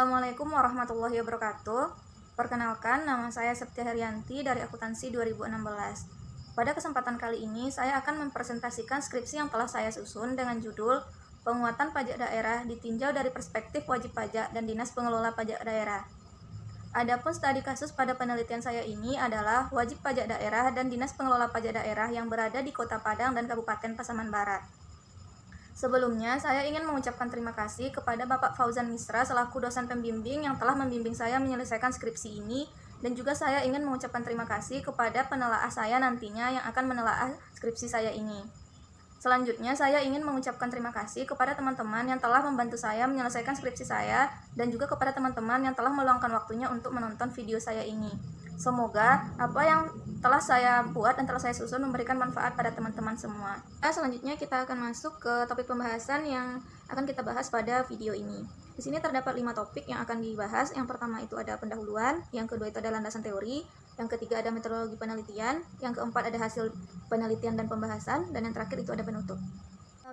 Assalamualaikum warahmatullahi wabarakatuh. Perkenalkan, nama saya Septia Herianti dari Akuntansi 2016. Pada kesempatan kali ini, saya akan mempresentasikan skripsi yang telah saya susun dengan judul Penguatan Pajak Daerah ditinjau dari perspektif wajib pajak dan Dinas Pengelola Pajak Daerah. Adapun studi kasus pada penelitian saya ini adalah wajib pajak daerah dan Dinas Pengelola Pajak Daerah yang berada di Kota Padang dan Kabupaten Pasaman Barat. Sebelumnya, saya ingin mengucapkan terima kasih kepada Bapak Fauzan Misra selaku dosen pembimbing yang telah membimbing saya menyelesaikan skripsi ini, dan juga saya ingin mengucapkan terima kasih kepada penelaah saya nantinya yang akan menelaah skripsi saya ini. Selanjutnya, saya ingin mengucapkan terima kasih kepada teman-teman yang telah membantu saya menyelesaikan skripsi saya, dan juga kepada teman-teman yang telah meluangkan waktunya untuk menonton video saya ini. Semoga apa yang telah saya buat dan telah saya susun memberikan manfaat pada teman-teman semua. Selanjutnya kita akan masuk ke topik pembahasan yang akan kita bahas pada video ini. Di sini terdapat 5 topik yang akan dibahas. Yang pertama itu ada pendahuluan, yang kedua itu ada landasan teori, yang ketiga ada metodologi penelitian, yang keempat ada hasil penelitian dan pembahasan, dan yang terakhir itu ada penutup.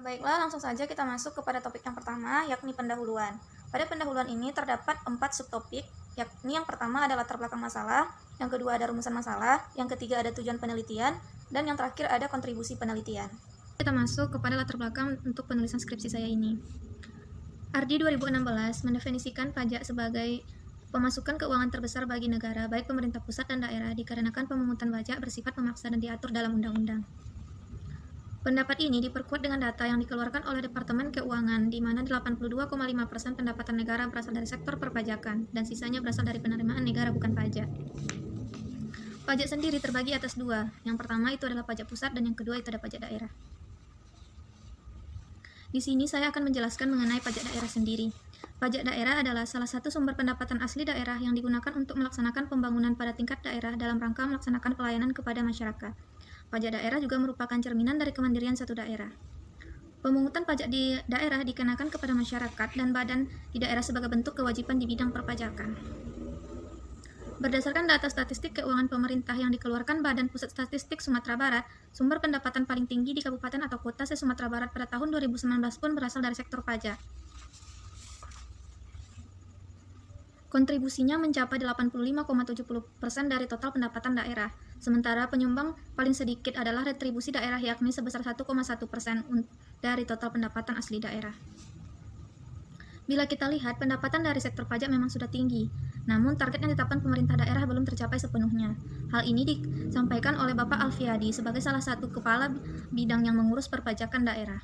Baiklah, langsung saja kita masuk kepada topik yang pertama, yakni pendahuluan. Pada pendahuluan ini terdapat 4 subtopik, yakni yang pertama ada latar belakang masalah, yang kedua ada rumusan masalah, yang ketiga ada tujuan penelitian, dan yang terakhir ada kontribusi penelitian. Kita masuk kepada latar belakang untuk penulisan skripsi saya ini. Ardi 2016 mendefinisikan pajak sebagai pemasukan keuangan terbesar bagi negara, baik pemerintah pusat dan daerah, dikarenakan pemungutan pajak bersifat memaksa dan diatur dalam undang-undang. Pendapat ini diperkuat dengan data yang dikeluarkan oleh Departemen Keuangan, di mana 82,5% pendapatan negara berasal dari sektor perpajakan, dan sisanya berasal dari penerimaan negara bukan pajak. Pajak sendiri terbagi atas 2, yang pertama itu adalah pajak pusat, dan yang kedua itu ada pajak daerah. Di sini saya akan menjelaskan mengenai pajak daerah sendiri. Pajak daerah adalah salah satu sumber pendapatan asli daerah yang digunakan untuk melaksanakan pembangunan pada tingkat daerah dalam rangka melaksanakan pelayanan kepada masyarakat. Pajak daerah juga merupakan cerminan dari kemandirian satu daerah. Pemungutan pajak di daerah dikenakan kepada masyarakat dan badan di daerah sebagai bentuk kewajiban di bidang perpajakan. Berdasarkan data statistik keuangan pemerintah yang dikeluarkan Badan Pusat Statistik Sumatera Barat, sumber pendapatan paling tinggi di kabupaten atau kota se-Sumatera Barat pada tahun 2019 pun berasal dari sektor pajak. Kontribusinya mencapai 85,70% dari total pendapatan daerah. Sementara penyumbang paling sedikit adalah retribusi daerah, yakni sebesar 1,1% dari total pendapatan asli daerah. Bila kita lihat, pendapatan dari sektor pajak memang sudah tinggi, namun target yang ditetapkan pemerintah daerah belum tercapai sepenuhnya. Hal ini disampaikan oleh Bapak Alfiadi sebagai salah satu kepala bidang yang mengurus perpajakan daerah.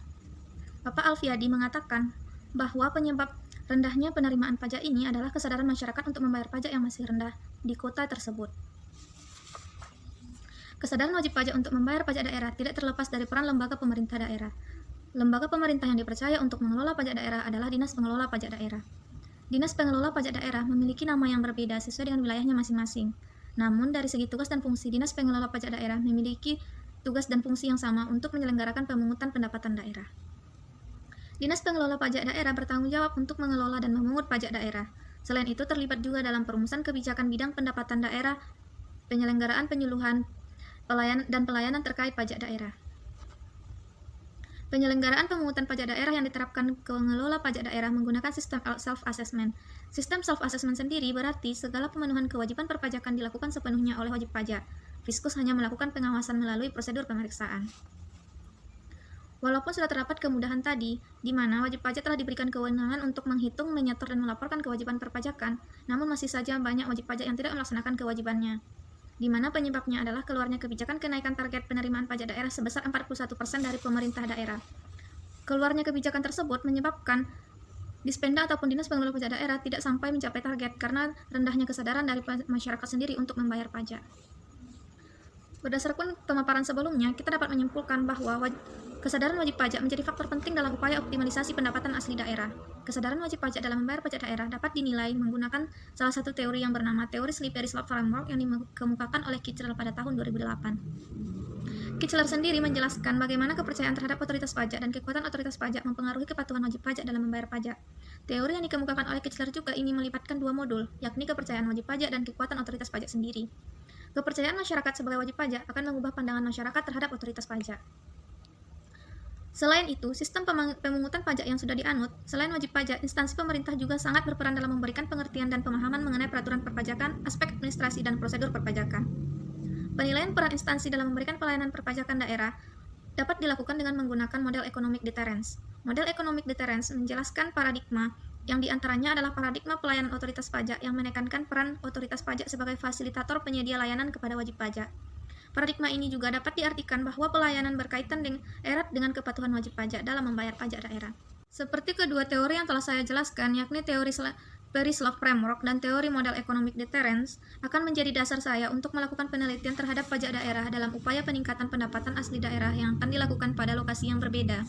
Bapak Alfiadi mengatakan bahwa penyebab rendahnya penerimaan pajak ini adalah kesadaran masyarakat untuk membayar pajak yang masih rendah di kota tersebut. Kesadaran wajib pajak untuk membayar pajak daerah tidak terlepas dari peran lembaga pemerintah daerah. Lembaga pemerintah yang dipercaya untuk mengelola pajak daerah adalah Dinas Pengelola Pajak Daerah. Dinas Pengelola Pajak Daerah memiliki nama yang berbeda sesuai dengan wilayahnya masing-masing. Namun, dari segi tugas dan fungsi, Dinas Pengelola Pajak Daerah memiliki tugas dan fungsi yang sama untuk menyelenggarakan pemungutan pendapatan daerah. Dinas Pengelola Pajak Daerah bertanggung jawab untuk mengelola dan memungut pajak daerah. Selain itu, terlibat juga dalam perumusan kebijakan bidang pendapatan daerah, penyelenggaraan penyuluhan, pelayanan terkait pajak daerah. Penyelenggaraan pemungutan pajak daerah yang diterapkan ke pengelola pajak daerah menggunakan sistem self-assessment. Sistem self-assessment sendiri berarti segala pemenuhan kewajiban perpajakan dilakukan sepenuhnya oleh wajib pajak. Fiskus hanya melakukan pengawasan melalui prosedur pemeriksaan. Walaupun sudah terdapat kemudahan tadi, di mana wajib pajak telah diberikan kewenangan untuk menghitung, menyetor, dan melaporkan kewajiban perpajakan, namun masih saja banyak wajib pajak yang tidak melaksanakan kewajibannya, di mana penyebabnya adalah keluarnya kebijakan kenaikan target penerimaan pajak daerah sebesar 41% dari pemerintah daerah. Keluarnya kebijakan tersebut menyebabkan Dispenda ataupun Dinas Pengelola Pajak Daerah tidak sampai mencapai target karena rendahnya kesadaran dari masyarakat sendiri untuk membayar pajak. Berdasarkan pemaparan sebelumnya, kita dapat menyimpulkan bahwa kesadaran wajib pajak menjadi faktor penting dalam upaya optimalisasi pendapatan asli daerah. Kesadaran wajib pajak dalam membayar pajak daerah dapat dinilai menggunakan salah satu teori yang bernama teori Slippery Slope Framework yang dikemukakan oleh Kichler pada tahun 2008. Kichler sendiri menjelaskan bagaimana kepercayaan terhadap otoritas pajak dan kekuatan otoritas pajak mempengaruhi kepatuhan wajib pajak dalam membayar pajak. Teori yang dikemukakan oleh Kichler juga ini melibatkan 2 modul, yakni kepercayaan wajib pajak dan kekuatan otoritas pajak sendiri. Kepercayaan masyarakat sebagai wajib pajak akan mengubah pandangan masyarakat terhadap otoritas pajak. Selain itu, sistem pemungutan pajak yang sudah dianut, selain wajib pajak, instansi pemerintah juga sangat berperan dalam memberikan pengertian dan pemahaman mengenai peraturan perpajakan, aspek administrasi, dan prosedur perpajakan. Penilaian peran instansi dalam memberikan pelayanan perpajakan daerah dapat dilakukan dengan menggunakan model economic deterrence. Model economic deterrence menjelaskan paradigma yang diantaranya adalah paradigma pelayanan otoritas pajak yang menekankan peran otoritas pajak sebagai fasilitator penyedia layanan kepada wajib pajak. Paradigma ini juga dapat diartikan bahwa pelayanan berkaitan erat dengan kepatuhan wajib pajak dalam membayar pajak daerah. Seperti kedua teori yang telah saya jelaskan, yakni teori Paris-Love Framework dan teori model economic deterrence, akan menjadi dasar saya untuk melakukan penelitian terhadap pajak daerah dalam upaya peningkatan pendapatan asli daerah yang akan dilakukan pada lokasi yang berbeda,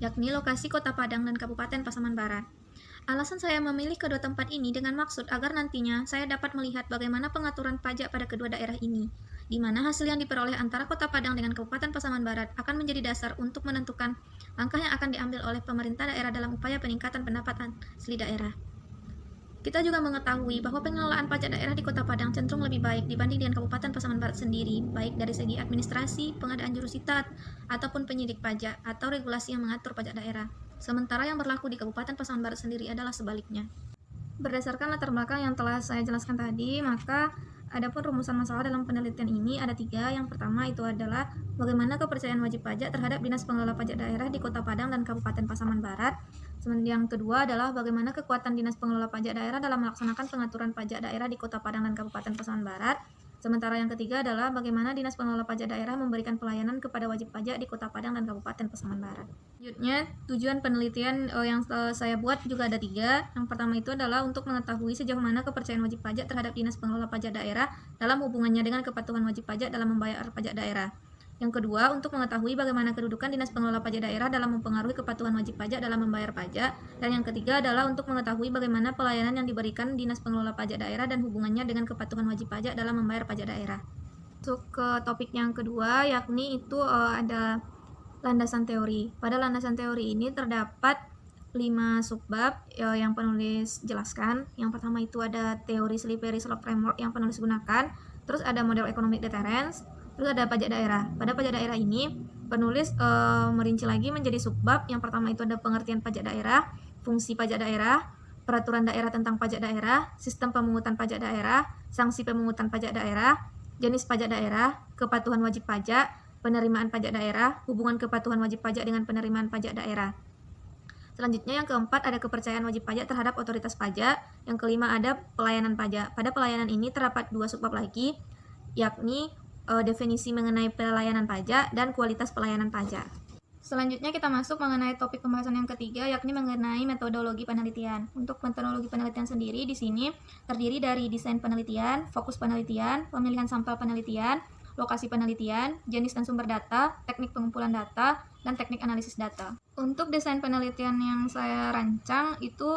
yakni lokasi Kota Padang dan Kabupaten Pasaman Barat. Alasan saya memilih kedua tempat ini dengan maksud agar nantinya saya dapat melihat bagaimana pengaturan pajak pada kedua daerah ini, di mana hasil yang diperoleh antara Kota Padang dengan Kabupaten Pasaman Barat akan menjadi dasar untuk menentukan langkah yang akan diambil oleh pemerintah daerah dalam upaya peningkatan pendapatan asli daerah. Kita juga mengetahui bahwa pengelolaan pajak daerah di Kota Padang cenderung lebih baik dibanding dengan Kabupaten Pasaman Barat sendiri, baik dari segi administrasi, pengadaan jurusita, ataupun penyidik pajak, atau regulasi yang mengatur pajak daerah. Sementara yang berlaku di Kabupaten Pasaman Barat sendiri adalah sebaliknya. Berdasarkan latar belakang yang telah saya jelaskan tadi, maka adapun rumusan masalah dalam penelitian ini ada 3. Yang pertama itu adalah bagaimana kepercayaan wajib pajak terhadap Dinas Pengelola Pajak Daerah di Kota Padang dan Kabupaten Pasaman Barat. Yang kedua adalah bagaimana kekuatan Dinas Pengelola Pajak Daerah dalam melaksanakan pengaturan pajak daerah di Kota Padang dan Kabupaten Pasaman Barat. Sementara yang ketiga adalah bagaimana Dinas Pengelola Pajak Daerah memberikan pelayanan kepada wajib pajak di Kota Padang dan Kabupaten Pasaman Barat. Selanjutnya, tujuan penelitian yang saya buat juga ada 3. Yang pertama itu adalah untuk mengetahui sejauh mana kepercayaan wajib pajak terhadap Dinas Pengelola Pajak Daerah dalam hubungannya dengan kepatuhan wajib pajak dalam membayar pajak daerah. Yang kedua, untuk mengetahui bagaimana kedudukan Dinas Pengelola Pajak Daerah dalam mempengaruhi kepatuhan wajib pajak dalam membayar pajak. Dan yang ketiga adalah untuk mengetahui bagaimana pelayanan yang diberikan Dinas Pengelola Pajak Daerah dan hubungannya dengan kepatuhan wajib pajak dalam membayar pajak daerah. Masuk ke topik yang kedua, yakni itu ada landasan teori. Pada landasan teori ini terdapat 5 subbab yang penulis jelaskan. Yang pertama itu ada teori Paris-Love Framework yang penulis gunakan. Terus ada model economic deterrence. Terus ada pajak daerah. Pada pajak daerah ini, penulis merinci lagi menjadi subbab. Yang pertama itu ada pengertian pajak daerah, fungsi pajak daerah, peraturan daerah tentang pajak daerah, sistem pemungutan pajak daerah, sanksi pemungutan pajak daerah, jenis pajak daerah, kepatuhan wajib pajak, penerimaan pajak daerah, hubungan kepatuhan wajib pajak dengan penerimaan pajak daerah. Selanjutnya yang keempat ada kepercayaan wajib pajak terhadap otoritas pajak. Yang kelima ada pelayanan pajak. Pada pelayanan ini terdapat 2 subbab lagi, yakni definisi mengenai pelayanan pajak dan kualitas pelayanan pajak. Selanjutnya kita masuk mengenai topik pembahasan yang ketiga, yakni mengenai metodologi penelitian. Untuk metodologi penelitian sendiri di sini terdiri dari desain penelitian, fokus penelitian, pemilihan sampel penelitian, lokasi penelitian, jenis dan sumber data, teknik pengumpulan data, dan teknik analisis data. Untuk desain penelitian yang saya rancang itu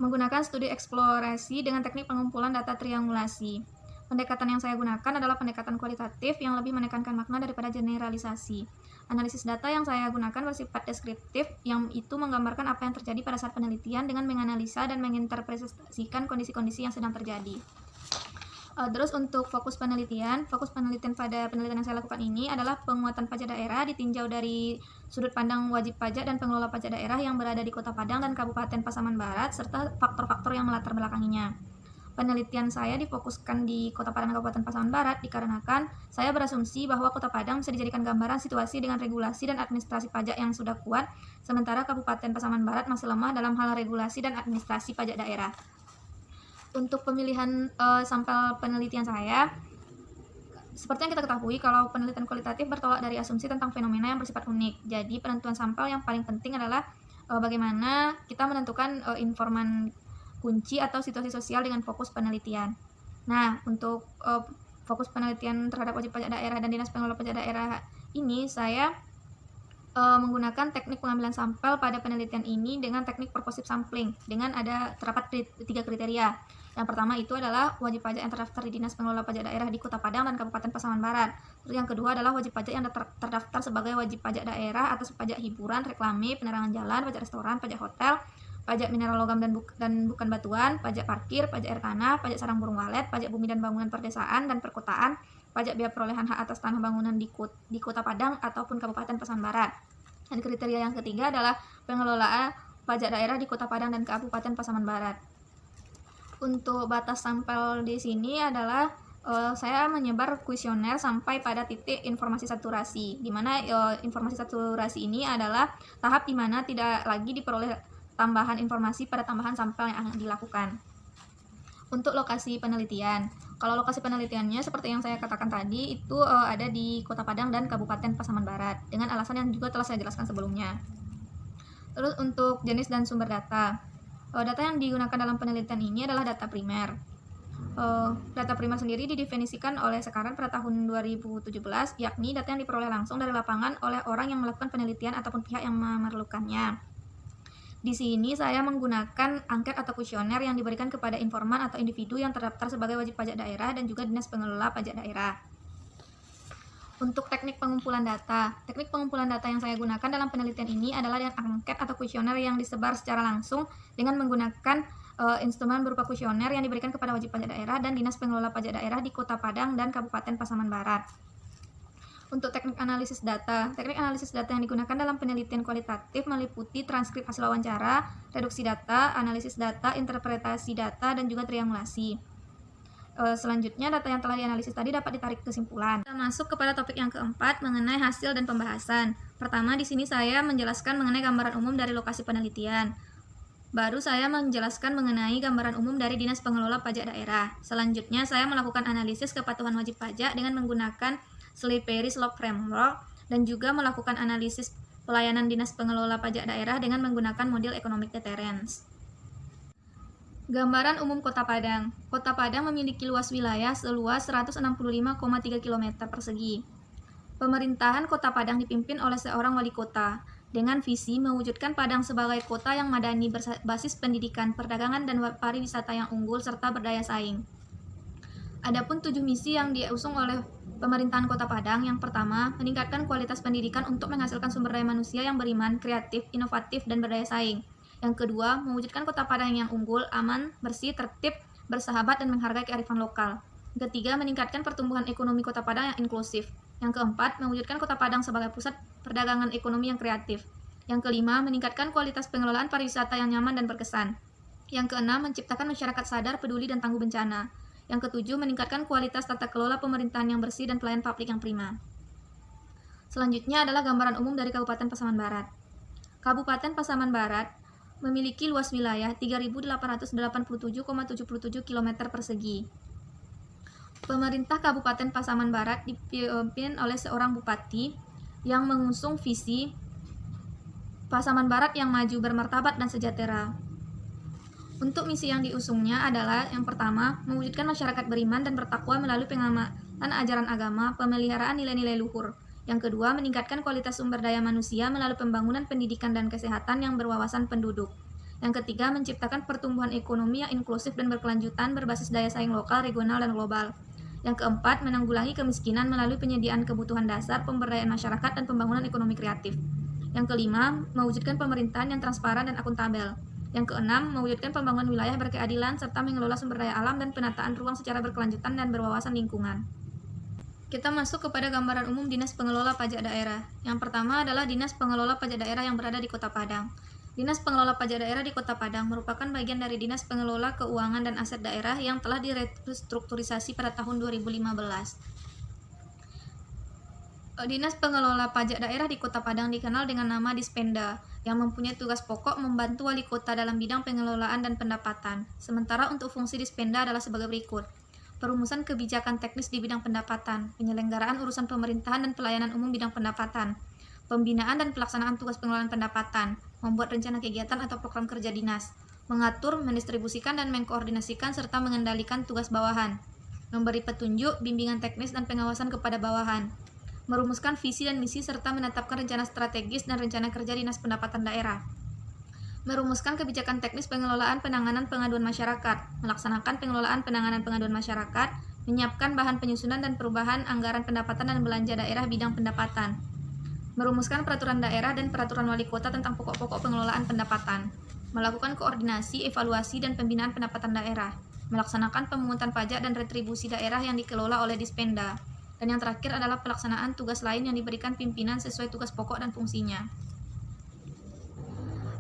menggunakan studi eksplorasi dengan teknik pengumpulan data triangulasi. Pendekatan yang saya gunakan adalah pendekatan kualitatif yang lebih menekankan makna daripada generalisasi. Analisis data yang saya gunakan bersifat deskriptif, yang itu menggambarkan apa yang terjadi pada saat penelitian dengan menganalisa dan menginterpretasikan kondisi-kondisi yang sedang terjadi. Terus untuk fokus penelitian pada penelitian yang saya lakukan ini adalah penguatan pajak daerah ditinjau dari sudut pandang wajib pajak dan pengelola pajak daerah yang berada di Kota Padang dan Kabupaten Pasaman Barat, serta faktor-faktor yang melatar belakanginya. Penelitian saya difokuskan di Kota Padang dan Kabupaten Pasaman Barat dikarenakan saya berasumsi bahwa Kota Padang bisa dijadikan gambaran situasi dengan regulasi dan administrasi pajak yang sudah kuat, sementara Kabupaten Pasaman Barat masih lemah dalam hal regulasi dan administrasi pajak daerah. Untuk pemilihan sampel penelitian saya, seperti yang kita ketahui kalau penelitian kualitatif bertolak dari asumsi tentang fenomena yang bersifat unik. Jadi penentuan sampel yang paling penting adalah bagaimana kita menentukan informan kunci atau situasi sosial dengan fokus penelitian. Nah, untuk fokus penelitian terhadap wajib pajak daerah dan Dinas Pengelola Pajak Daerah ini, saya menggunakan teknik pengambilan sampel pada penelitian ini dengan teknik purposive sampling, dengan terdapat 3 kriteria. Yang pertama itu adalah wajib pajak yang terdaftar di Dinas Pengelola Pajak Daerah di Kota Padang dan Kabupaten Pasaman Barat. Terus yang kedua adalah wajib pajak yang terdaftar sebagai wajib pajak daerah atas pajak hiburan, reklame, penerangan jalan, pajak restoran, pajak hotel, pajak mineral logam dan bukan batuan, pajak parkir, pajak air tanah, pajak sarang burung walet, pajak bumi dan bangunan perdesaan dan perkotaan, pajak biaya perolehan hak atas tanah bangunan di Kota Padang ataupun Kabupaten Pasaman Barat. Dan kriteria yang ketiga adalah pengelolaan pajak daerah di Kota Padang dan Kabupaten Pasaman Barat. Untuk batas sampel di sini adalah saya menyebar kuesioner sampai pada titik informasi saturasi, di mana informasi saturasi ini adalah tahap di mana tidak lagi diperoleh tambahan informasi pada tambahan sampel yang dilakukan. Untuk lokasi penelitian, kalau lokasi penelitiannya seperti yang saya katakan tadi itu ada di Kota Padang dan Kabupaten Pasaman Barat dengan alasan yang juga telah saya jelaskan sebelumnya. Terus untuk jenis dan sumber data, data yang digunakan dalam penelitian ini adalah data primer. Data primer sendiri didefinisikan oleh sekarang pada tahun 2017, yakni data yang diperoleh langsung dari lapangan oleh orang yang melakukan penelitian ataupun pihak yang memerlukannya. Di sini saya menggunakan angket atau kuesioner yang diberikan kepada informan atau individu yang terdaftar sebagai wajib pajak daerah dan juga dinas pengelola pajak daerah. Untuk teknik pengumpulan data yang saya gunakan dalam penelitian ini adalah dengan angket atau kuesioner yang disebar secara langsung dengan menggunakan instrumen berupa kuesioner yang diberikan kepada wajib pajak daerah dan dinas pengelola pajak daerah di Kota Padang dan Kabupaten Pasaman Barat. Untuk teknik analisis data yang digunakan dalam penelitian kualitatif meliputi transkrip hasil wawancara, reduksi data, analisis data, interpretasi data, dan juga triangulasi. Selanjutnya, data yang telah dianalisis tadi dapat ditarik kesimpulan. Kita masuk kepada topik yang keempat mengenai hasil dan pembahasan. Pertama, di sini saya menjelaskan mengenai gambaran umum dari lokasi penelitian. Baru saya menjelaskan mengenai gambaran umum dari Dinas Pengelola Pajak Daerah. Selanjutnya, saya melakukan analisis kepatuhan wajib pajak dengan menggunakan Slippery Slope Framework dan juga melakukan analisis pelayanan Dinas Pengelola Pajak Daerah dengan menggunakan model Economic Deterrence. Gambaran umum Kota Padang. Kota Padang memiliki luas wilayah seluas 165,3 km persegi. Pemerintahan Kota Padang dipimpin oleh seorang wali kota dengan visi mewujudkan Padang sebagai kota yang madani berbasis pendidikan, perdagangan, dan pariwisata yang unggul serta berdaya saing. Adapun 7 misi yang diusung oleh pemerintahan Kota Padang. Yang pertama, meningkatkan kualitas pendidikan untuk menghasilkan sumber daya manusia yang beriman, kreatif, inovatif, dan berdaya saing. Yang kedua, mewujudkan Kota Padang yang unggul, aman, bersih, tertib, bersahabat, dan menghargai kearifan lokal. Yang ketiga, meningkatkan pertumbuhan ekonomi Kota Padang yang inklusif. Yang keempat, mewujudkan Kota Padang sebagai pusat perdagangan ekonomi yang kreatif. Yang kelima, meningkatkan kualitas pengelolaan pariwisata yang nyaman dan berkesan. Yang keenam, menciptakan masyarakat sadar, peduli, dan tangguh bencana. Yang ketujuh, meningkatkan kualitas tata kelola pemerintahan yang bersih dan pelayanan publik yang prima. Selanjutnya adalah gambaran umum dari Kabupaten Pasaman Barat. Kabupaten Pasaman Barat memiliki luas wilayah 3.887,77 km persegi. Pemerintah Kabupaten Pasaman Barat dipimpin oleh seorang bupati yang mengusung visi Pasaman Barat yang maju, bermartabat, dan sejahtera. Untuk misi yang diusungnya adalah yang pertama, mewujudkan masyarakat beriman dan bertakwa melalui pengamatan ajaran agama, pemeliharaan nilai-nilai luhur. Yang kedua, meningkatkan kualitas sumber daya manusia melalui pembangunan pendidikan dan kesehatan yang berwawasan penduduk. Yang ketiga, menciptakan pertumbuhan ekonomi yang inklusif dan berkelanjutan berbasis daya saing lokal, regional, dan global. Yang keempat, menanggulangi kemiskinan melalui penyediaan kebutuhan dasar, pemberdayaan masyarakat, dan pembangunan ekonomi kreatif. Yang kelima, mewujudkan pemerintahan yang transparan dan akuntabel. Yang keenam, mewujudkan pembangunan wilayah berkeadilan serta mengelola sumber daya alam dan penataan ruang secara berkelanjutan dan berwawasan lingkungan. Kita masuk kepada gambaran umum Dinas Pengelola Pajak Daerah. Yang pertama adalah Dinas Pengelola Pajak Daerah yang berada di Kota Padang. Dinas Pengelola Pajak Daerah di Kota Padang merupakan bagian dari Dinas Pengelola Keuangan dan Aset Daerah yang telah direstrukturisasi pada tahun 2015. Dinas Pengelola Pajak Daerah di Kota Padang dikenal dengan nama Dispenda, yang mempunyai tugas pokok membantu wali kota dalam bidang pengelolaan dan pendapatan. Sementara untuk fungsi Dispenda adalah sebagai berikut: perumusan kebijakan teknis di bidang pendapatan, penyelenggaraan urusan pemerintahan dan pelayanan umum bidang pendapatan, pembinaan dan pelaksanaan tugas pengelolaan pendapatan, membuat rencana kegiatan atau program kerja dinas, mengatur, mendistribusikan, dan mengkoordinasikan serta mengendalikan tugas bawahan, memberi petunjuk, bimbingan teknis, dan pengawasan kepada bawahan, merumuskan visi dan misi serta menetapkan rencana strategis dan rencana kerja dinas pendapatan daerah, merumuskan kebijakan teknis pengelolaan penanganan pengaduan masyarakat, melaksanakan pengelolaan penanganan pengaduan masyarakat, menyiapkan bahan penyusunan dan perubahan anggaran pendapatan dan belanja daerah bidang pendapatan, merumuskan peraturan daerah dan peraturan wali kota tentang pokok-pokok pengelolaan pendapatan, melakukan koordinasi, evaluasi, dan pembinaan pendapatan daerah, melaksanakan pemungutan pajak dan retribusi daerah yang dikelola oleh Dispenda, dan yang terakhir adalah pelaksanaan tugas lain yang diberikan pimpinan sesuai tugas pokok dan fungsinya.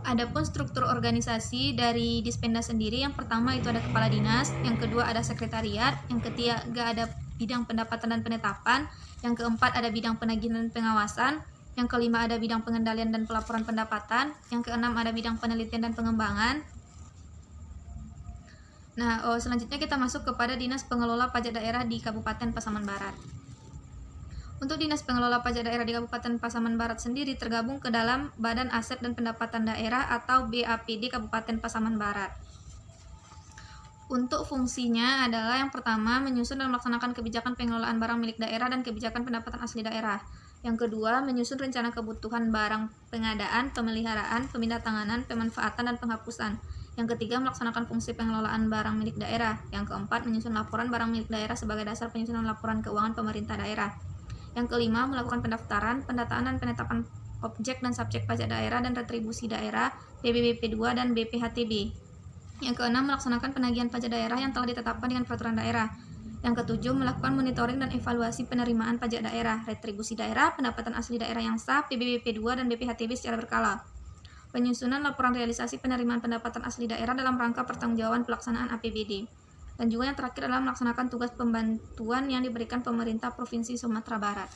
Adapun struktur organisasi dari Dispenda sendiri, yang pertama itu ada kepala dinas, yang kedua ada sekretariat, yang ketiga ada bidang pendapatan dan penetapan, yang keempat ada bidang penagihan dan pengawasan, yang kelima ada bidang pengendalian dan pelaporan pendapatan, yang keenam ada bidang penelitian dan pengembangan. Nah, selanjutnya kita masuk kepada Dinas Pengelola Pajak Daerah di Kabupaten Pasaman Barat. Untuk Dinas Pengelola Pajak Daerah di Kabupaten Pasaman Barat sendiri tergabung ke dalam Badan Aset dan Pendapatan Daerah atau BAPD Kabupaten Pasaman Barat. Untuk fungsinya adalah yang pertama menyusun dan melaksanakan kebijakan pengelolaan barang milik daerah dan kebijakan pendapatan asli daerah. Yang kedua, menyusun rencana kebutuhan barang pengadaan, pemeliharaan, pemindahantanganan, pemanfaatan, dan penghapusan. Yang ketiga, melaksanakan fungsi pengelolaan barang milik daerah. Yang keempat, menyusun laporan barang milik daerah sebagai dasar penyusunan laporan keuangan pemerintah daerah. Yang kelima, melakukan pendaftaran, pendataan, dan penetapan objek dan subjek pajak daerah dan retribusi daerah, PBBP 2 dan BPHTB. Yang keenam, melaksanakan penagihan pajak daerah yang telah ditetapkan dengan peraturan daerah. Yang ketujuh, melakukan monitoring dan evaluasi penerimaan pajak daerah, retribusi daerah, pendapatan asli daerah yang sah, PBBP 2 dan BPHTB secara berkala. Penyusunan laporan realisasi penerimaan pendapatan asli daerah dalam rangka pertanggungjawaban pelaksanaan APBD. Dan juga yang terakhir adalah melaksanakan tugas pembantuan yang diberikan pemerintah Provinsi Sumatera Barat.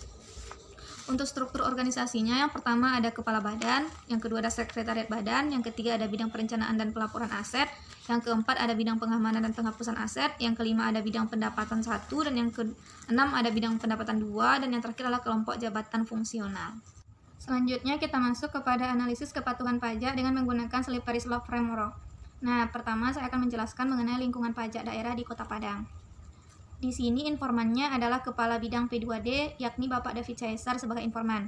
Untuk struktur organisasinya, yang pertama ada kepala badan, yang kedua ada sekretariat badan, yang ketiga ada bidang perencanaan dan pelaporan aset, yang keempat ada bidang pengamanan dan penghapusan aset, yang kelima ada bidang pendapatan 1, dan yang keenam ada bidang pendapatan 2, dan yang terakhir adalah kelompok jabatan fungsional. Selanjutnya kita masuk kepada analisis kepatuhan pajak dengan menggunakan Slippery Slope Framework. Nah, pertama saya akan menjelaskan mengenai lingkungan pajak daerah di Kota Padang. Di sini informannya adalah Kepala Bidang P2D, yakni Bapak David Caesar sebagai informan.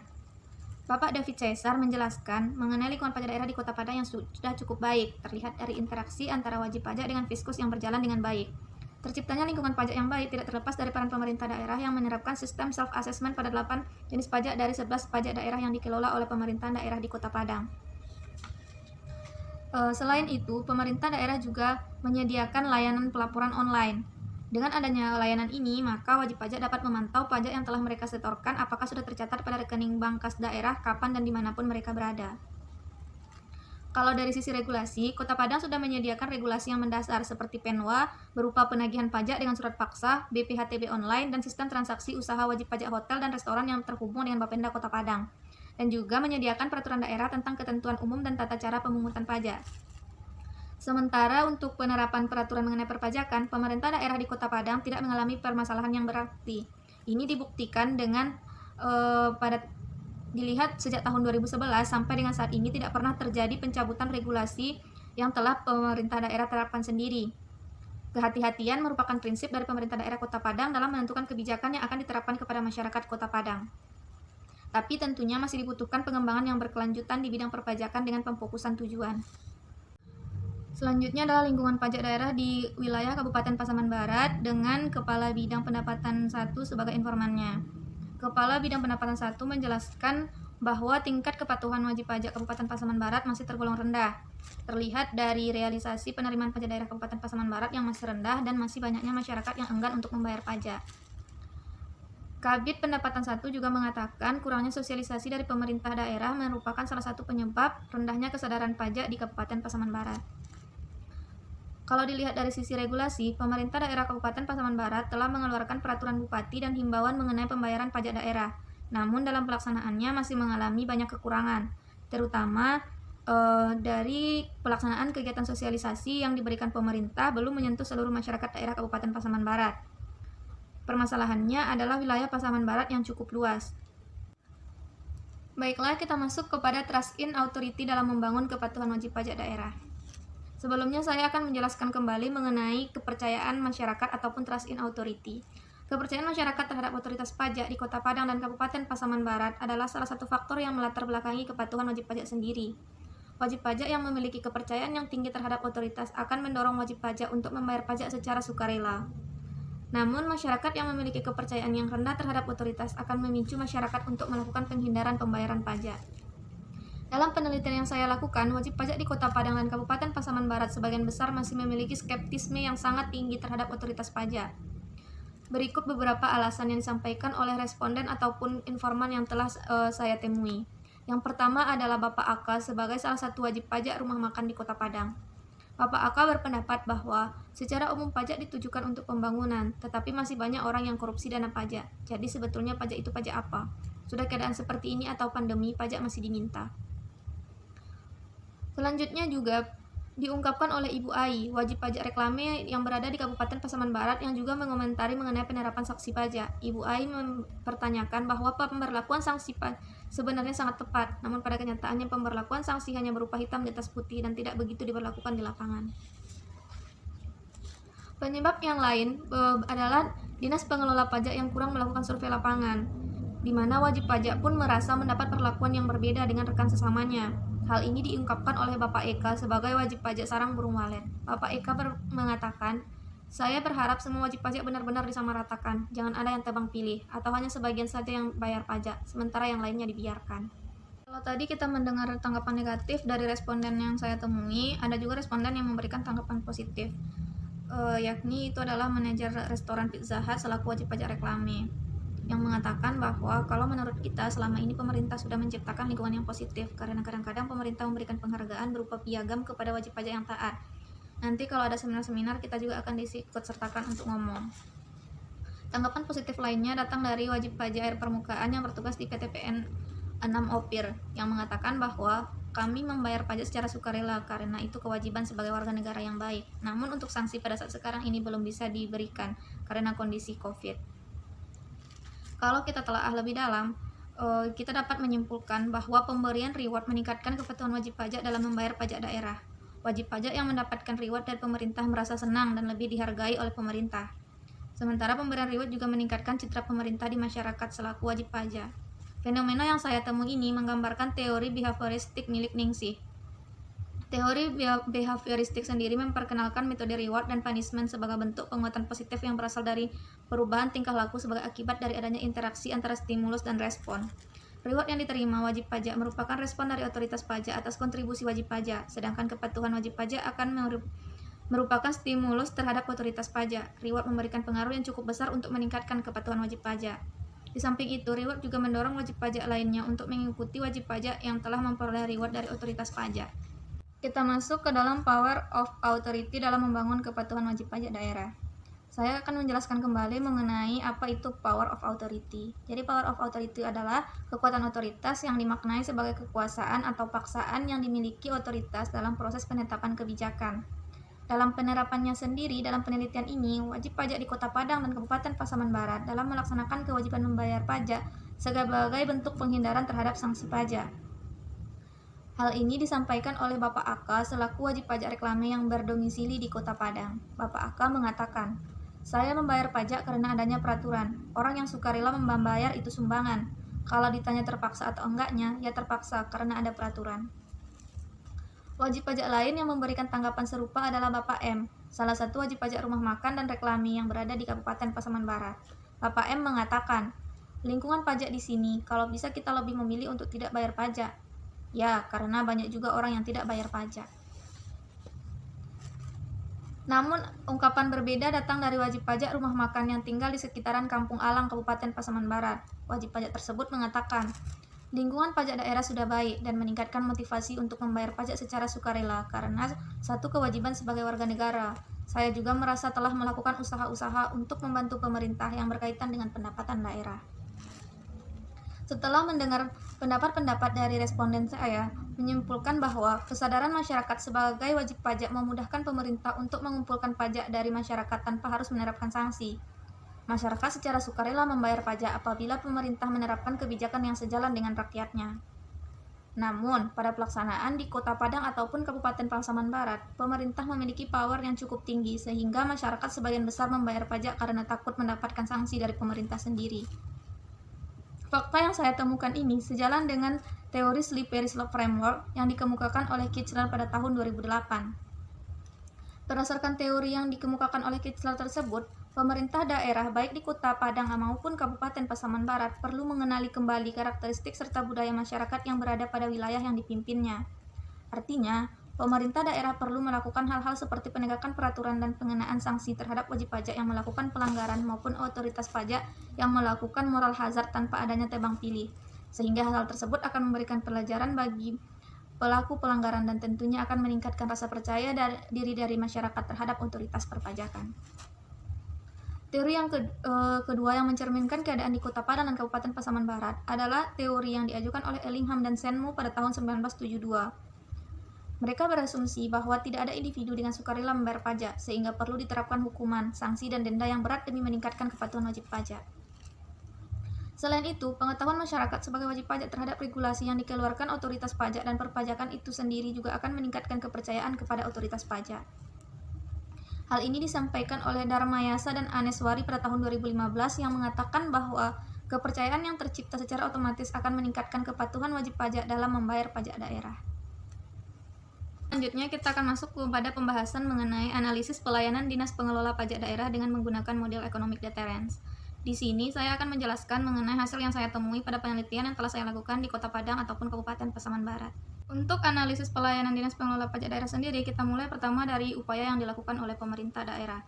Bapak David Caesar menjelaskan mengenai lingkungan pajak daerah di Kota Padang yang sudah cukup baik, terlihat dari interaksi antara wajib pajak dengan Fiskus yang berjalan dengan baik. Terciptanya lingkungan pajak yang baik tidak terlepas dari peran pemerintah daerah yang menerapkan sistem self-assessment pada 8 jenis pajak dari 11 pajak daerah yang dikelola oleh pemerintahan daerah di Kota Padang. Selain itu, pemerintah daerah juga menyediakan layanan pelaporan online. Dengan adanya layanan ini, maka wajib pajak dapat memantau pajak yang telah mereka setorkan apakah sudah tercatat pada rekening bank kas daerah, kapan dan dimanapun mereka berada. Kalau dari sisi regulasi, Kota Padang sudah menyediakan regulasi yang mendasar seperti Penwa berupa penagihan pajak dengan surat paksa, BPHTB online, dan sistem transaksi usaha wajib pajak hotel dan restoran yang terhubung dengan Bapenda Kota Padang. Dan juga menyediakan peraturan daerah tentang ketentuan umum dan tata cara pemungutan pajak. Sementara untuk penerapan peraturan mengenai perpajakan, pemerintah daerah di Kota Padang tidak mengalami permasalahan yang berarti. Ini dibuktikan dengan dilihat sejak tahun 2011 sampai dengan saat ini tidak pernah terjadi pencabutan regulasi yang telah pemerintah daerah terapkan sendiri. Kehati-hatian merupakan prinsip dari pemerintah daerah Kota Padang dalam menentukan kebijakan yang akan diterapkan kepada masyarakat Kota Padang. Tapi tentunya masih dibutuhkan pengembangan yang berkelanjutan di bidang perpajakan dengan pemfokusan tujuan. Selanjutnya adalah lingkungan pajak daerah di wilayah Kabupaten Pasaman Barat dengan Kepala Bidang Pendapatan 1 sebagai informannya. Kepala Bidang Pendapatan 1 menjelaskan bahwa tingkat kepatuhan wajib pajak Kabupaten Pasaman Barat masih tergolong rendah. Terlihat dari realisasi penerimaan pajak daerah Kabupaten Pasaman Barat yang masih rendah dan masih banyaknya masyarakat yang enggan untuk membayar pajak. Kabid Pendapatan 1 juga mengatakan kurangnya sosialisasi dari pemerintah daerah merupakan salah satu penyebab rendahnya kesadaran pajak di Kabupaten Pasaman Barat. Kalau dilihat dari sisi regulasi, pemerintah daerah Kabupaten Pasaman Barat telah mengeluarkan peraturan bupati dan himbauan mengenai pembayaran pajak daerah. Namun dalam pelaksanaannya masih mengalami banyak kekurangan, terutama dari pelaksanaan kegiatan sosialisasi yang diberikan pemerintah belum menyentuh seluruh masyarakat daerah Kabupaten Pasaman Barat. Permasalahannya adalah wilayah Pasaman Barat yang cukup luas. Baiklah, kita masuk kepada Trust-in Authority dalam membangun kepatuhan wajib pajak daerah. Sebelumnya saya akan menjelaskan kembali mengenai kepercayaan masyarakat ataupun Trust-in Authority. Kepercayaan masyarakat terhadap otoritas pajak di Kota Padang dan Kabupaten Pasaman Barat adalah salah satu faktor yang melatar belakangi kepatuhan wajib pajak sendiri. Wajib pajak yang memiliki kepercayaan yang tinggi terhadap otoritas akan mendorong wajib pajak untuk membayar pajak secara sukarela. Namun, masyarakat yang memiliki kepercayaan yang rendah terhadap otoritas akan memicu masyarakat untuk melakukan penghindaran pembayaran pajak. Dalam penelitian yang saya lakukan, wajib pajak di Kota Padang dan Kabupaten Pasaman Barat sebagian besar masih memiliki skeptisme yang sangat tinggi terhadap otoritas pajak. Berikut beberapa alasan yang disampaikan oleh responden ataupun informan yang telah saya temui. Yang pertama adalah Bapak Aka sebagai salah satu wajib pajak rumah makan di Kota Padang. Bapak Aka berpendapat bahwa secara umum pajak ditujukan untuk pembangunan, tetapi masih banyak orang yang korupsi dana pajak. Jadi sebetulnya pajak itu pajak apa? Sudah keadaan seperti ini atau pandemi, pajak masih diminta. Selanjutnya juga diungkapkan oleh Ibu Ai, wajib pajak reklame yang berada di Kabupaten Pasaman Barat yang juga mengomentari mengenai penerapan sanksi pajak. Ibu Ai mempertanyakan bahwa pemberlakuan sanksi sebenarnya sangat tepat, namun pada kenyataannya pemberlakuan sanksi hanya berupa hitam di atas putih dan tidak begitu diberlakukan di lapangan. Penyebab yang lain adalah Dinas Pengelola Pajak yang kurang melakukan survei lapangan, di mana wajib pajak pun merasa mendapat perlakuan yang berbeda dengan rekan sesamanya. Hal ini diungkapkan oleh Bapak Eka sebagai wajib pajak sarang burung walet. Bapak Eka mengatakan, saya berharap semua wajib pajak benar-benar disamaratakan, jangan ada yang tebang pilih, atau hanya sebagian saja yang bayar pajak, sementara yang lainnya dibiarkan. Kalau tadi kita mendengar tanggapan negatif dari responden yang saya temui, ada juga responden yang memberikan tanggapan positif, yakni itu adalah manajer restoran Pizza Hut selaku wajib pajak reklame, yang mengatakan bahwa kalau menurut kita selama ini pemerintah sudah menciptakan lingkungan yang positif karena kadang-kadang pemerintah memberikan penghargaan berupa piagam kepada wajib pajak yang taat. Nanti kalau ada seminar-seminar kita juga akan diikut sertakan untuk ngomong. Tanggapan positif lainnya datang dari wajib pajak air permukaan yang bertugas di PTPN 6 OPIR yang mengatakan bahwa kami membayar pajak secara sukarela karena itu kewajiban sebagai warga negara yang baik. Namun untuk sanksi pada saat sekarang ini belum bisa diberikan karena kondisi COVID. Kalau kita telaah lebih dalam, kita dapat menyimpulkan bahwa pemberian reward meningkatkan kepatuhan wajib pajak dalam membayar pajak daerah. Wajib pajak yang mendapatkan reward dari pemerintah merasa senang dan lebih dihargai oleh pemerintah. Sementara pemberian reward juga meningkatkan citra pemerintah di masyarakat selaku wajib pajak. Fenomena yang saya temui ini menggambarkan teori behavioristik milik Ningsih. Teori behavioristik sendiri memperkenalkan metode reward dan punishment sebagai bentuk penguatan positif yang berasal dari perubahan tingkah laku sebagai akibat dari adanya interaksi antara stimulus dan respon. Reward yang diterima wajib pajak merupakan respon dari otoritas pajak atas kontribusi wajib pajak, sedangkan kepatuhan wajib pajak akan merupakan stimulus terhadap otoritas pajak. Reward memberikan pengaruh yang cukup besar untuk meningkatkan kepatuhan wajib pajak. Di samping itu, reward juga mendorong wajib pajak lainnya untuk mengikuti wajib pajak yang telah memperoleh reward dari otoritas pajak. Kita masuk ke dalam power of authority dalam membangun kepatuhan wajib pajak daerah. Saya akan menjelaskan kembali mengenai apa itu power of authority. Jadi power of authority adalah kekuatan otoritas yang dimaknai sebagai kekuasaan atau paksaan yang dimiliki otoritas dalam proses penetapan kebijakan. Dalam penerapannya sendiri, dalam penelitian ini, wajib pajak di Kota Padang dan Kabupaten Pasaman Barat dalam melaksanakan kewajiban membayar pajak sebagai bentuk penghindaran terhadap sanksi pajak. Hal ini disampaikan oleh Bapak Aka selaku wajib pajak reklame yang berdomisili di Kota Padang. Bapak Aka mengatakan, saya membayar pajak karena adanya peraturan. Orang yang sukarela membayar itu sumbangan. Kalau ditanya terpaksa atau enggaknya, ya terpaksa karena ada peraturan. Wajib pajak lain yang memberikan tanggapan serupa adalah Bapak M, salah satu wajib pajak rumah makan dan reklame yang berada di Kabupaten Pasaman Barat. Bapak M mengatakan, lingkungan pajak di sini, kalau bisa kita lebih memilih untuk tidak bayar pajak. Ya, karena banyak juga orang yang tidak bayar pajak. Namun, ungkapan berbeda datang dari wajib pajak rumah makan yang tinggal di sekitaran Kampung Alang, Kabupaten Pasaman Barat. Wajib pajak tersebut mengatakan, lingkungan pajak daerah sudah baik dan meningkatkan motivasi untuk membayar pajak secara sukarela karena satu kewajiban sebagai warga negara. Saya juga merasa telah melakukan usaha-usaha untuk membantu pemerintah yang berkaitan dengan pendapatan daerah. Setelah mendengar pendapat-pendapat dari responden saya, menyimpulkan bahwa kesadaran masyarakat sebagai wajib pajak memudahkan pemerintah untuk mengumpulkan pajak dari masyarakat tanpa harus menerapkan sanksi. Masyarakat secara sukarela membayar pajak apabila pemerintah menerapkan kebijakan yang sejalan dengan rakyatnya. Namun, pada pelaksanaan di Kota Padang ataupun Kabupaten Pasaman Barat, pemerintah memiliki power yang cukup tinggi sehingga masyarakat sebagian besar membayar pajak karena takut mendapatkan sanksi dari pemerintah sendiri. Fakta yang saya temukan ini sejalan dengan teori Slippery Slope Framework yang dikemukakan oleh Kichler pada tahun 2008. Berdasarkan teori yang dikemukakan oleh Kichler tersebut, pemerintah daerah baik di Kota Padang maupun Kabupaten Pasaman Barat perlu mengenali kembali karakteristik serta budaya masyarakat yang berada pada wilayah yang dipimpinnya. Artinya, pemerintah daerah perlu melakukan hal-hal seperti penegakan peraturan dan pengenaan sanksi terhadap wajib pajak yang melakukan pelanggaran maupun otoritas pajak yang melakukan moral hazard tanpa adanya tebang pilih, sehingga hal tersebut akan memberikan pelajaran bagi pelaku pelanggaran dan tentunya akan meningkatkan rasa percaya diri dari masyarakat terhadap otoritas perpajakan. Teori yang kedua yang mencerminkan keadaan di Kota Padang dan Kabupaten Pasaman Barat adalah teori yang diajukan oleh Ellingham dan Senmu pada tahun 1972. Mereka berasumsi bahwa tidak ada individu dengan sukarela membayar pajak, sehingga perlu diterapkan hukuman, sanksi, dan denda yang berat demi meningkatkan kepatuhan wajib pajak. Selain itu, pengetahuan masyarakat sebagai wajib pajak terhadap regulasi yang dikeluarkan otoritas pajak dan perpajakan itu sendiri juga akan meningkatkan kepercayaan kepada otoritas pajak. Hal ini disampaikan oleh Dharmayasa dan Aneswari pada tahun 2015 yang mengatakan bahwa kepercayaan yang tercipta secara otomatis akan meningkatkan kepatuhan wajib pajak dalam membayar pajak daerah. Selanjutnya kita akan masuk kepada pembahasan mengenai analisis pelayanan Dinas Pengelola Pajak Daerah dengan menggunakan model economic deterrence. Di sini saya akan menjelaskan mengenai hasil yang saya temui pada penelitian yang telah saya lakukan di Kota Padang ataupun Kabupaten Pasaman Barat. Untuk analisis pelayanan Dinas Pengelola Pajak Daerah sendiri, kita mulai pertama dari upaya yang dilakukan oleh pemerintah daerah.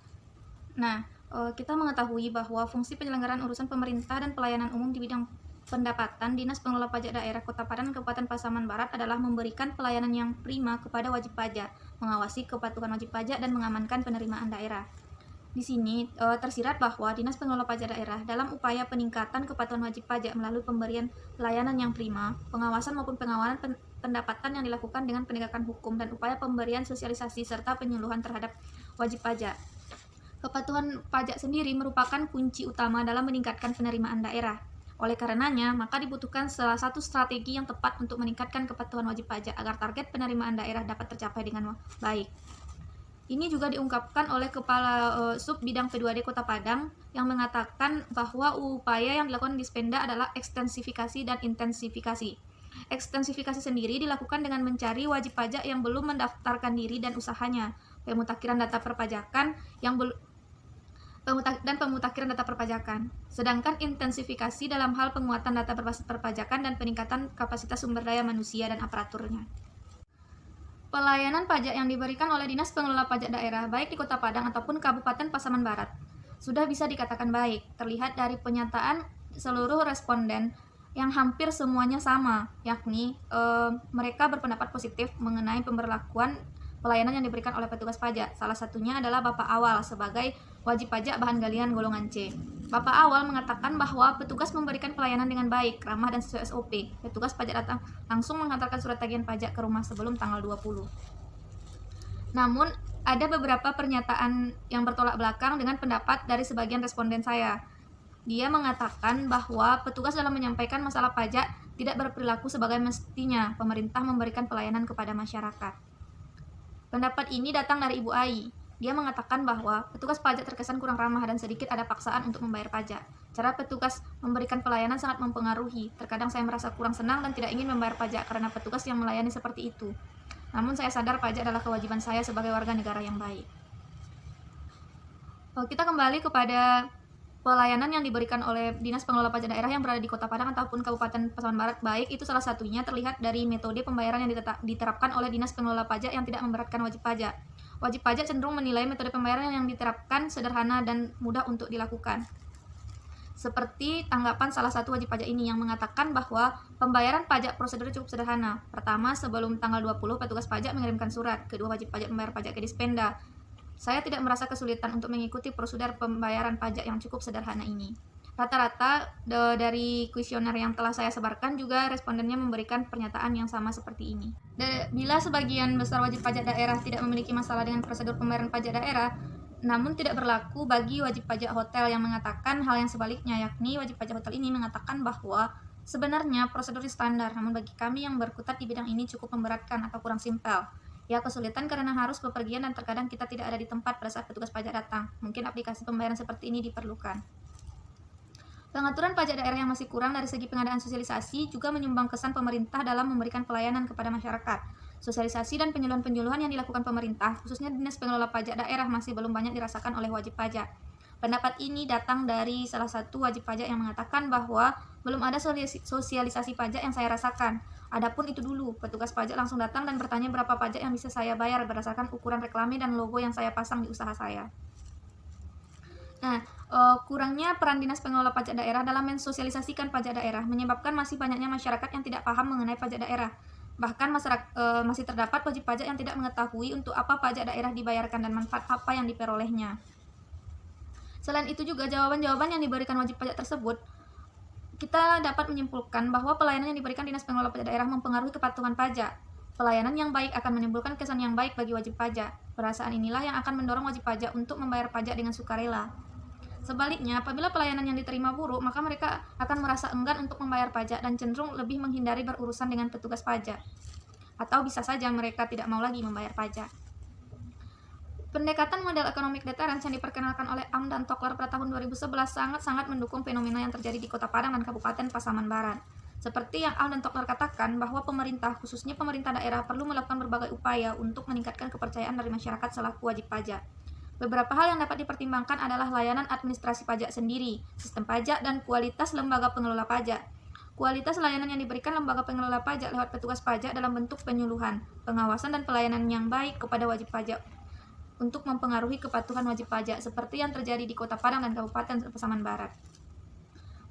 Nah, kita mengetahui bahwa fungsi penyelenggaraan urusan pemerintah dan pelayanan umum di bidang pendapatan Dinas Pengelola Pajak Daerah Kota Padang dan Kabupaten Pasaman Barat adalah memberikan pelayanan yang prima kepada wajib pajak, mengawasi kepatuhan wajib pajak, dan mengamankan penerimaan daerah. Di sini tersirat bahwa Dinas Pengelola Pajak Daerah dalam upaya peningkatan kepatuhan wajib pajak melalui pemberian pelayanan yang prima, pengawasan maupun pengawalan pendapatan yang dilakukan dengan penegakan hukum, dan upaya pemberian sosialisasi serta penyuluhan terhadap wajib pajak. Kepatuhan pajak sendiri merupakan kunci utama dalam meningkatkan penerimaan daerah. Oleh karenanya, maka dibutuhkan salah satu strategi yang tepat untuk meningkatkan kepatuhan wajib pajak agar target penerimaan daerah dapat tercapai dengan baik. Ini juga diungkapkan oleh Kepala Sub Bidang P2D Kota Padang yang mengatakan bahwa upaya yang dilakukan di Dispenda adalah ekstensifikasi dan intensifikasi. Ekstensifikasi sendiri dilakukan dengan mencari wajib pajak yang belum mendaftarkan diri dan usahanya, pemutakhiran data perpajakan dan pemutakhiran data perpajakan. Sedangkan intensifikasi dalam hal penguatan data berbasis perpajakan dan peningkatan kapasitas sumber daya manusia dan aparaturnya. Pelayanan pajak yang diberikan oleh Dinas Pengelola Pajak Daerah, baik di Kota Padang ataupun Kabupaten Pasaman Barat, sudah bisa dikatakan baik, terlihat dari pernyataan seluruh responden yang hampir semuanya sama, yakni mereka berpendapat positif mengenai pemberlakuan pelayanan yang diberikan oleh petugas pajak. Salah satunya adalah Bapak Awal sebagai wajib pajak bahan galian golongan C. Bapak Awal mengatakan bahwa petugas memberikan pelayanan dengan baik, ramah, dan sesuai SOP. Petugas pajak datang langsung menghantarkan surat tagihan pajak ke rumah sebelum tanggal 20. Namun, ada beberapa pernyataan yang bertolak belakang dengan pendapat dari sebagian responden saya. Dia mengatakan bahwa petugas dalam menyampaikan masalah pajak tidak berperilaku sebagai mestinya pemerintah memberikan pelayanan kepada masyarakat. Pendapat ini datang dari Ibu Ai. Dia mengatakan bahwa petugas pajak terkesan kurang ramah dan sedikit ada paksaan untuk membayar pajak. Cara petugas memberikan pelayanan sangat mempengaruhi. Terkadang saya merasa kurang senang dan tidak ingin membayar pajak karena petugas yang melayani seperti itu. Namun saya sadar pajak adalah kewajiban saya sebagai warga negara yang baik. Kita kembali kepada pelayanan yang diberikan oleh Dinas Pengelola Pajak Daerah yang berada di Kota Padang ataupun Kabupaten Pasaman Barat, baik itu salah satunya terlihat dari metode pembayaran yang diterapkan oleh Dinas Pengelola Pajak yang tidak memberatkan wajib pajak. Wajib pajak cenderung menilai metode pembayaran yang diterapkan sederhana dan mudah untuk dilakukan. Seperti tanggapan salah satu wajib pajak ini yang mengatakan bahwa pembayaran pajak prosedurnya cukup sederhana. Pertama, sebelum tanggal 20, petugas pajak mengirimkan surat. Kedua, wajib pajak membayar pajak ke Dispenda. Saya tidak merasa kesulitan untuk mengikuti prosedur pembayaran pajak yang cukup sederhana ini. Rata-rata dari kuesioner yang telah saya sebarkan juga respondennya memberikan pernyataan yang sama seperti ini. Bila sebagian besar wajib pajak daerah tidak memiliki masalah dengan prosedur pembayaran pajak daerah, namun tidak berlaku bagi wajib pajak hotel yang mengatakan hal yang sebaliknya, yakni wajib pajak hotel ini mengatakan bahwa sebenarnya prosedur standar, namun bagi kami yang berkutat di bidang ini cukup memberatkan atau kurang simpel. Ya, kesulitan karena harus bepergian dan terkadang kita tidak ada di tempat pada saat petugas pajak datang. Mungkin aplikasi pembayaran seperti ini diperlukan. Pengaturan pajak daerah yang masih kurang dari segi pengadaan sosialisasi juga menyumbang kesan pemerintah dalam memberikan pelayanan kepada masyarakat. Sosialisasi dan penyuluhan-penyuluhan yang dilakukan pemerintah, khususnya Dinas Pengelola Pajak Daerah, masih belum banyak dirasakan oleh wajib pajak. Pendapat ini datang dari salah satu wajib pajak yang mengatakan bahwa belum ada sosialisasi pajak yang saya rasakan. Adapun itu dulu, petugas pajak langsung datang dan bertanya berapa pajak yang bisa saya bayar berdasarkan ukuran reklame dan logo yang saya pasang di usaha saya. Nah, kurangnya peran Dinas Pengelola Pajak Daerah dalam mensosialisasikan pajak daerah menyebabkan masih banyaknya masyarakat yang tidak paham mengenai pajak daerah. Bahkan masih terdapat wajib pajak yang tidak mengetahui untuk apa pajak daerah dibayarkan dan manfaat apa yang diperolehnya. Selain itu juga jawaban-jawaban yang diberikan wajib pajak tersebut, kita dapat menyimpulkan bahwa pelayanan yang diberikan Dinas Pengelola Pajak Daerah mempengaruhi kepatuhan pajak. Pelayanan yang baik akan menimbulkan kesan yang baik bagi wajib pajak. Perasaan inilah yang akan mendorong wajib pajak untuk membayar pajak dengan sukarela. Sebaliknya, apabila pelayanan yang diterima buruk, maka mereka akan merasa enggan untuk membayar pajak dan cenderung lebih menghindari berurusan dengan petugas pajak. Atau bisa saja mereka tidak mau lagi membayar pajak. Pendekatan model economic deterrence yang diperkenalkan oleh Am dan Tokler pada tahun 2011 sangat-sangat mendukung fenomena yang terjadi di Kota Padang dan Kabupaten Pasaman Barat. Seperti yang Am dan Tokler katakan, bahwa pemerintah, khususnya pemerintah daerah, perlu melakukan berbagai upaya untuk meningkatkan kepercayaan dari masyarakat selaku wajib pajak. Beberapa hal yang dapat dipertimbangkan adalah layanan administrasi pajak sendiri, sistem pajak, dan kualitas lembaga pengelola pajak. Kualitas layanan yang diberikan lembaga pengelola pajak lewat petugas pajak dalam bentuk penyuluhan, pengawasan, dan pelayanan yang baik kepada wajib pajak untuk mempengaruhi kepatuhan wajib pajak seperti yang terjadi di Kota Padang dan Kabupaten Pasaman Barat.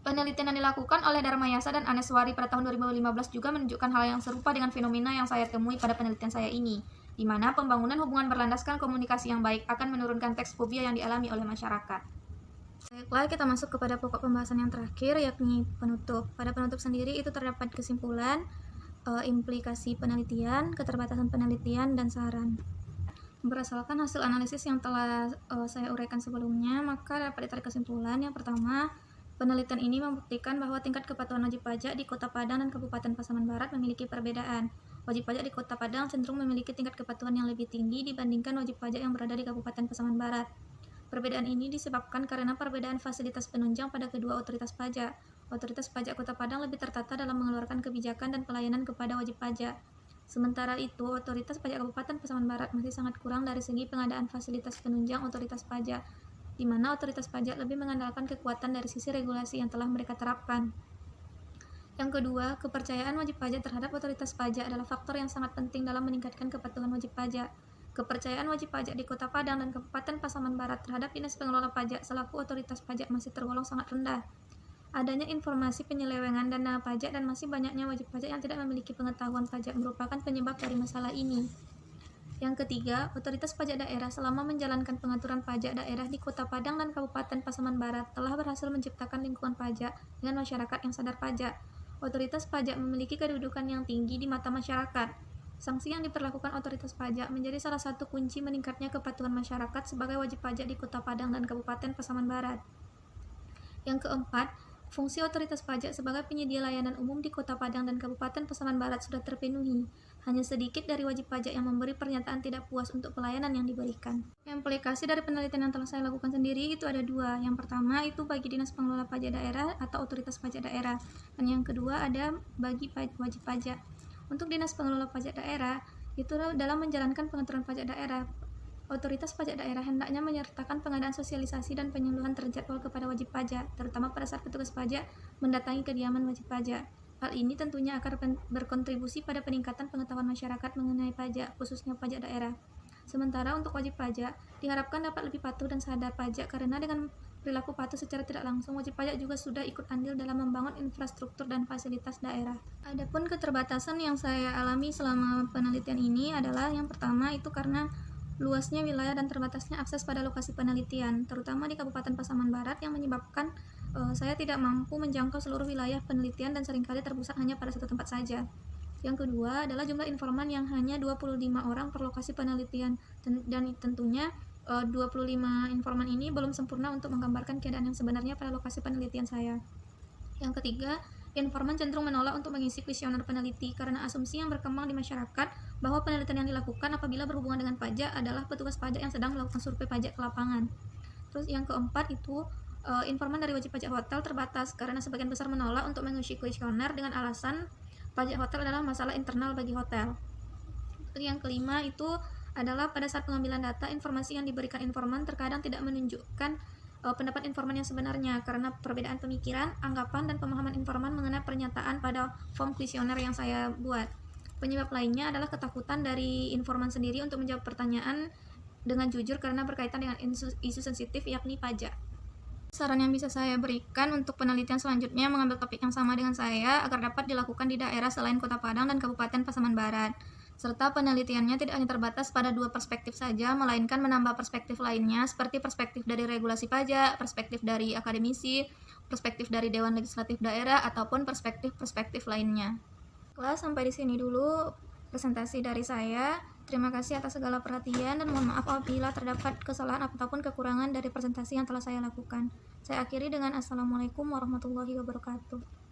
Penelitian yang dilakukan oleh Dharmayasa dan Aneswari pada tahun 2015 juga menunjukkan hal yang serupa dengan fenomena yang saya temui pada penelitian saya ini, di mana pembangunan hubungan berlandaskan komunikasi yang baik akan menurunkan teks fobia yang dialami oleh masyarakat. Baiklah, kita masuk kepada pokok pembahasan yang terakhir, yakni penutup. Pada penutup sendiri itu terdapat kesimpulan, implikasi penelitian, keterbatasan penelitian, dan saran. Berdasarkan hasil analisis yang telah saya uraikan sebelumnya, maka dapat ditarik kesimpulan. Yang pertama, penelitian ini membuktikan bahwa tingkat kepatuhan wajib pajak di Kota Padang dan Kabupaten Pasaman Barat memiliki perbedaan. Wajib pajak di Kota Padang cenderung memiliki tingkat kepatuhan yang lebih tinggi dibandingkan wajib pajak yang berada di Kabupaten Pasaman Barat. Perbedaan ini disebabkan karena perbedaan fasilitas penunjang pada kedua otoritas pajak. Otoritas pajak Kota Padang lebih tertata dalam mengeluarkan kebijakan dan pelayanan kepada wajib pajak. Sementara itu, otoritas pajak Kabupaten Pasaman Barat masih sangat kurang dari segi pengadaan fasilitas penunjang otoritas pajak, di mana otoritas pajak lebih mengandalkan kekuatan dari sisi regulasi yang telah mereka terapkan. Yang kedua, kepercayaan wajib pajak terhadap otoritas pajak adalah faktor yang sangat penting dalam meningkatkan kepatuhan wajib pajak. Kepercayaan wajib pajak di Kota Padang dan Kabupaten Pasaman Barat terhadap Dinas Pengelola Pajak selaku otoritas pajak masih tergolong sangat rendah. Adanya informasi penyelewengan dana pajak dan masih banyaknya wajib pajak yang tidak memiliki pengetahuan pajak merupakan penyebab dari masalah ini. Yang ketiga, otoritas pajak daerah selama menjalankan pengaturan pajak daerah di Kota Padang dan Kabupaten Pasaman Barat telah berhasil menciptakan lingkungan pajak dengan masyarakat yang sadar pajak. Otoritas pajak memiliki kedudukan yang tinggi di mata masyarakat. Sanksi yang diperlakukan otoritas pajak menjadi salah satu kunci meningkatnya kepatuhan masyarakat sebagai wajib pajak di Kota Padang dan Kabupaten Pasaman Barat. Yang keempat, fungsi otoritas pajak sebagai penyedia layanan umum di Kota Padang dan Kabupaten Pasaman Barat sudah terpenuhi. Hanya sedikit dari wajib pajak yang memberi pernyataan tidak puas untuk pelayanan yang diberikan. Implikasi dari penelitian yang telah saya lakukan sendiri itu ada dua. Yang pertama itu bagi Dinas Pengelola Pajak Daerah atau Otoritas Pajak Daerah. Dan yang kedua ada bagi wajib pajak. Untuk Dinas Pengelola Pajak Daerah, itu dalam menjalankan pengaturan pajak daerah, otoritas pajak daerah hendaknya menyertakan pengadaan sosialisasi dan penyuluhan terjadwal kepada wajib pajak, terutama pada saat petugas pajak mendatangi kediaman wajib pajak. Hal ini tentunya akan berkontribusi pada peningkatan pengetahuan masyarakat mengenai pajak, khususnya pajak daerah. Sementara untuk wajib pajak, diharapkan dapat lebih patuh dan sadar pajak karena dengan perilaku patuh secara tidak langsung, wajib pajak juga sudah ikut andil dalam membangun infrastruktur dan fasilitas daerah. Adapun keterbatasan yang saya alami selama penelitian ini adalah yang pertama itu karena luasnya wilayah dan terbatasnya akses pada lokasi penelitian, terutama di Kabupaten Pasaman Barat yang menyebabkan saya tidak mampu menjangkau seluruh wilayah penelitian dan seringkali terpusat hanya pada satu tempat saja. Yang kedua adalah jumlah informan yang hanya 25 orang per lokasi penelitian dan tentunya 25 informan ini belum sempurna untuk menggambarkan keadaan yang sebenarnya pada lokasi penelitian saya. Yang ketiga, informan cenderung menolak untuk mengisi kuesioner peneliti karena asumsi yang berkembang di masyarakat bahwa penelitian yang dilakukan apabila berhubungan dengan pajak adalah petugas pajak yang sedang melakukan survei pajak ke lapangan. Terus yang keempat itu informan dari wajib pajak hotel terbatas karena sebagian besar menolak untuk mengisi kuesioner dengan alasan pajak hotel adalah masalah internal bagi hotel. Terus yang kelima itu adalah pada saat pengambilan data, informasi yang diberikan informan terkadang tidak menunjukkan pendapat informan yang sebenarnya karena perbedaan pemikiran, anggapan, dan pemahaman informan mengenai pernyataan pada form kuesioner yang saya buat. Penyebab lainnya adalah ketakutan dari informan sendiri untuk menjawab pertanyaan dengan jujur karena berkaitan dengan isu sensitif yakni pajak. Saran yang bisa saya berikan untuk penelitian selanjutnya mengambil topik yang sama dengan saya agar dapat dilakukan di daerah selain Kota Padang dan Kabupaten Pasaman Barat. Serta penelitiannya tidak hanya terbatas pada 2 perspektif saja, melainkan menambah perspektif lainnya seperti perspektif dari regulasi pajak, perspektif dari akademisi, perspektif dari Dewan Legislatif Daerah, ataupun perspektif-perspektif lainnya. Kelas sampai di sini dulu presentasi dari saya. Terima kasih atas segala perhatian dan mohon maaf apabila terdapat kesalahan ataupun kekurangan dari presentasi yang telah saya lakukan. Saya akhiri dengan Assalamualaikum warahmatullahi wabarakatuh.